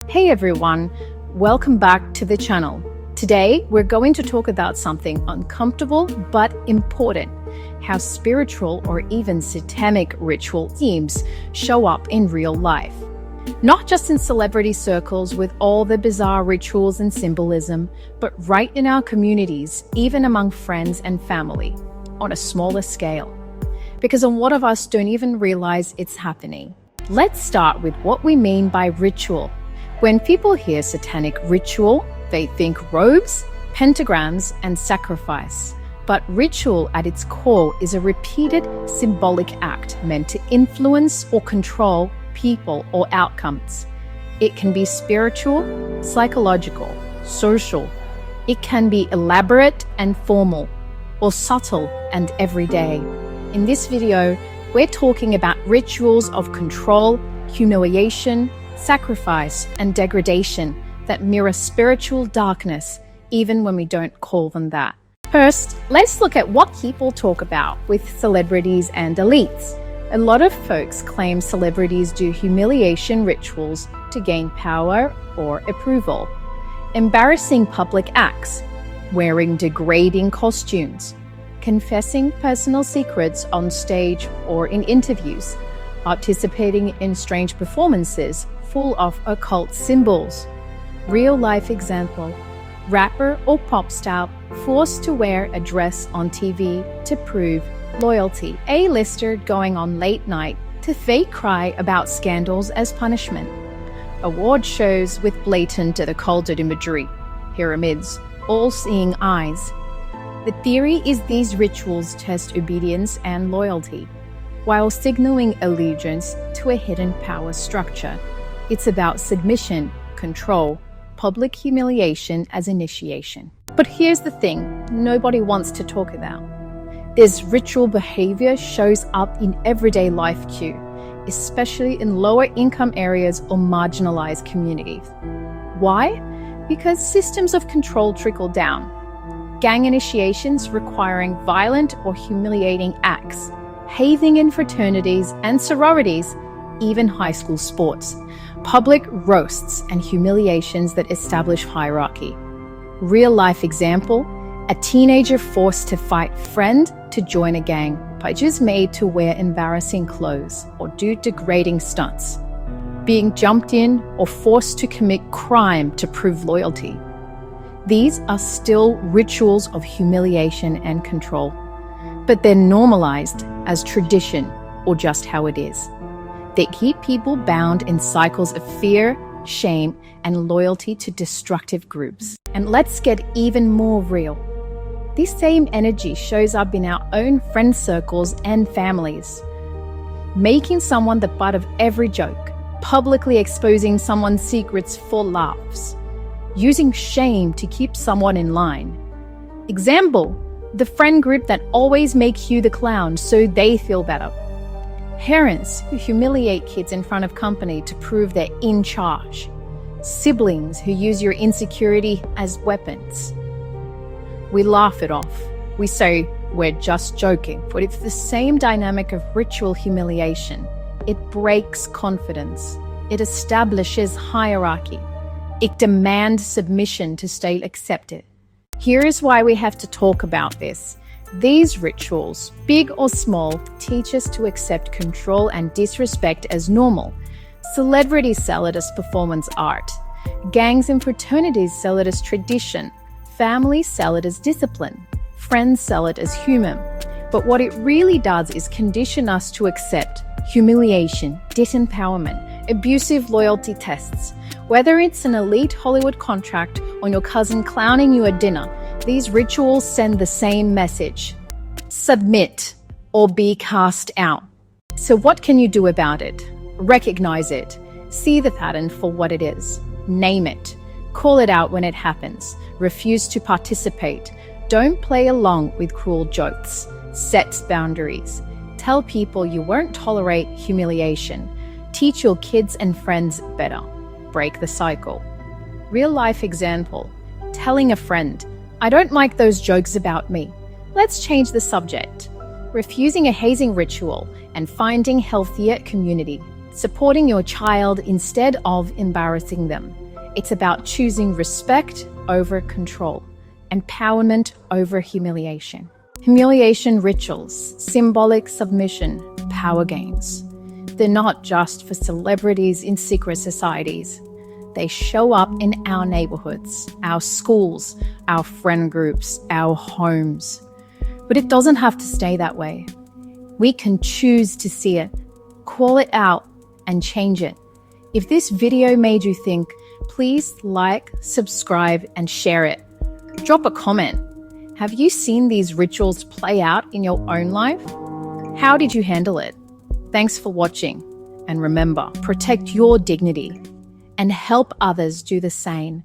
Hey everyone, welcome back to the channel. Today, we're going to talk about something uncomfortable but important, how spiritual or even satanic ritual themes show up in real life. Not just in celebrity circles with all the bizarre rituals and symbolism, but right in our communities, even among friends and family, on a smaller scale. Because a lot of us don't even realize it's happening. Let's start with what we mean by ritual. When people hear satanic ritual, they think robes, pentagrams, and sacrifice. But ritual at its core is a repeated symbolic act meant to influence or control people or outcomes. It can be spiritual, psychological, social. It can be elaborate and formal, or subtle and everyday. In this video, we're talking about rituals of control, humiliation, sacrifice, and degradation that mirror spiritual darkness, even when we don't call them that. First, let's look at what people talk about with celebrities and elites. A lot of folks claim celebrities do humiliation rituals to gain power or approval. Embarrassing public acts, wearing degrading costumes, confessing personal secrets on stage or in interviews, participating in strange performances full of occult symbols. Real-life example, rapper or pop star forced to wear a dress on TV to prove loyalty. A-lister going on late night to fake cry about scandals as punishment. Award shows with blatant and occulted imagery. Pyramids, all-seeing eyes. The theory is these rituals test obedience and loyalty, while signaling allegiance to a hidden power structure. It's about submission, control, public humiliation as initiation. But here's the thing nobody wants to talk about. This ritual behavior shows up in everyday life too, especially in lower income areas or marginalized communities. Why? Because systems of control trickle down. Gang initiations requiring violent or humiliating acts, hazing in fraternities and sororities, even high school sports, public roasts and humiliations that establish hierarchy. Real-life example, a teenager forced to fight friend to join a gang, but just made to wear embarrassing clothes or do degrading stunts. Being jumped in or forced to commit crime to prove loyalty. These are still rituals of humiliation and control, but they're normalized as tradition or just how it is. They keep people bound in cycles of fear, shame, and loyalty to destructive groups. And let's get even more real. This same energy shows up in our own friend circles and families. Making someone the butt of every joke, publicly exposing someone's secrets for laughs, using shame to keep someone in line. Example, the friend group that always make you the clown so they feel better. Parents who humiliate kids in front of company to prove they're in charge. Siblings who use your insecurity as weapons. We laugh it off. We say, we're just joking, but it's the same dynamic of ritual humiliation. It breaks confidence. It establishes hierarchy. It demands submission to stay accepted. Here is why we have to talk about this. These rituals, big or small, teach us to accept control and disrespect as normal. Celebrities sell it as performance art. Gangs and fraternities sell it as tradition. Families sell it as discipline. Friends sell it as humor. But what it really does is condition us to accept humiliation, disempowerment, abusive loyalty tests. Whether it's an elite Hollywood contract or your cousin clowning you at dinner, these rituals send the same message. Submit or be cast out. So what can you do about it? Recognize it. See the pattern for what it is. Name it. Call it out when it happens. Refuse to participate. Don't play along with cruel jokes. Set boundaries. Tell people you won't tolerate humiliation. Teach your kids and friends better. Break the cycle. Real-life example, telling a friend, I don't like those jokes about me. Let's change the subject. Refusing a hazing ritual and finding healthier community. supporting your child instead of embarrassing them. It's about choosing respect over control, empowerment over humiliation. Humiliation rituals, symbolic submission, power games. They're not just for celebrities in secret societies. They show up in our neighborhoods, our schools, our friend groups, our homes. But it doesn't have to stay that way. We can choose to see it, call it out, and change it. If this video made you think, please like, subscribe, and share it. Drop a comment. Have you seen these rituals play out in your own life? How did you handle it? Thanks for watching. And remember, protect your dignity and help others do the same.